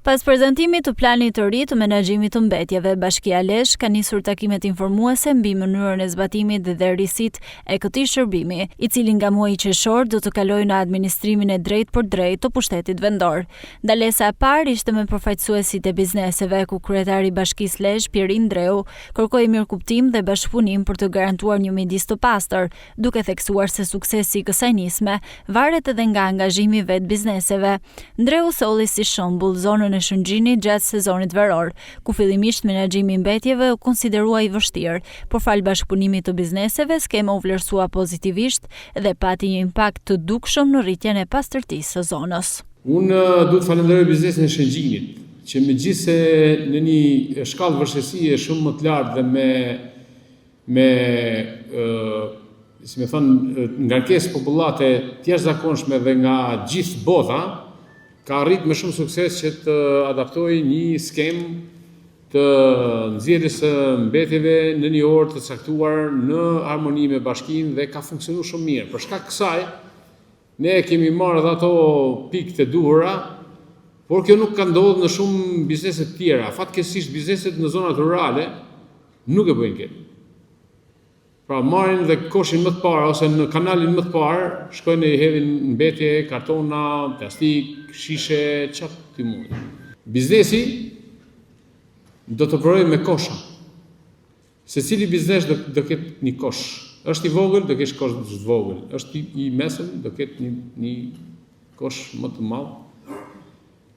Pas prezantimit të planit të ri të menaxhimit të mbetjeve, Bashkia Lezhë ka nisur takimet informuese mbi mënyrën e zbatimit dhe risitë e këtij shërbimi, i cili nga muaji qershor do të kalojë në administrimin e drejt për drejt të pushtetit vendor. Ndalesa e parë ishte me përfaqësuesit e bizneseve, ku kryetari i Bashkisë Lezhë, Pirin Ndreu, kërkoi mirëkuptim dhe bashkëpunim për të garantuar një midis të pastër, duke theksuar se suksesi i kësaj nisme varet edhe nga angazhimi i vet bizneseve. Ndreu solli si shembull zonën e Shëngjinit gjatë sezonit veror, ku fillimisht menaxhimi i mbetjeve u konsiderua i vështirë, por fal bashkëpunimit të bizneseve, skema u vlerësua pozitivisht dhe pati një impakt të dukshëm në rritjen e pastërtisë së zonës. Unë duhet të falenderoj biznesin e Shëngjinit, që megjithse në një shkallë vështirësie shumë më të lartë dhe si më thënë, ngarkesë popullate të jashtëzakonshme dhe nga gjithë bota, ka arrit me shumë sukses që të adaptojë një skemë të nxjerrjes së mbetjeve në një orë të caktuar në harmoni me bashkinë dhe ka funksionuar shumë mirë. Për shkak kësaj, ne kemi marrë edhe ato pikë të duhura, por kjo nuk ka ndodhur në shumë biznese të tjera. Fatkeqësisht bizneset në zonat rurale nuk e bëjnë këtë. Pra marrin dhe koshin më të parë ose në kanalin më të parë, shkojnë e hedhin mbetje, kartona, plastik, shishe, çfarë ti mund. Biznesi do të prodhojë me kosha. Secili biznes do ketë një kosh. Është i vogël, do kesh kosh të vogël. Është i mesëm, do ketë një kosh më të madh.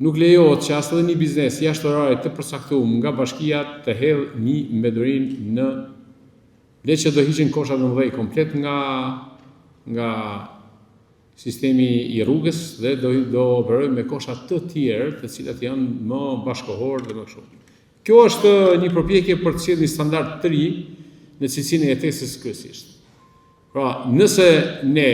Nuk lejohet që as edhe një biznes jashtë orarit të përcaktuar nga bashkia të hedhë një mbedurinë në dhe që do hiqen koshat në mëdhej komplet nga sistemi i rrugës dhe do operojmë me koshat të tjerë, të cilat janë më bashkohor dhe më kështu. Kjo është një përpjekje për të sjellë një standard të ri në cilësinë e jetesës kryesisht. Pra, nëse ne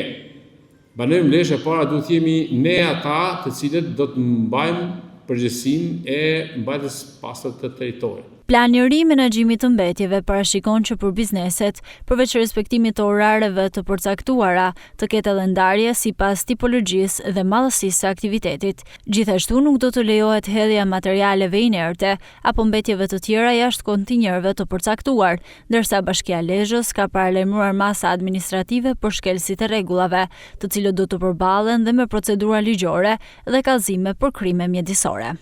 banojmë Lezhë, e para duhet jemi ne ata të cilët do të mbajmë përgjegjësinë e mbajtjes pastër të territorit. Plani i ri i menaxhimit të mbetjeve parashikon që për bizneset, përveç respektimit të orareve të përcaktuara, të ketë edhe ndarje sipas tipologjisë dhe madhësisë së aktivitetit. Gjithashtu nuk do të lejohet hedhja materialeve inerte apo mbetjeve të tjera jashtë kontinjerëve të përcaktuar, ndërsa Bashkia Lezhës ka paralajmëruar masa administrative për shkelësit e rregullave, të cilët do të përballen dhe me procedura ligjore dhe kallëzime për krime mjedisore.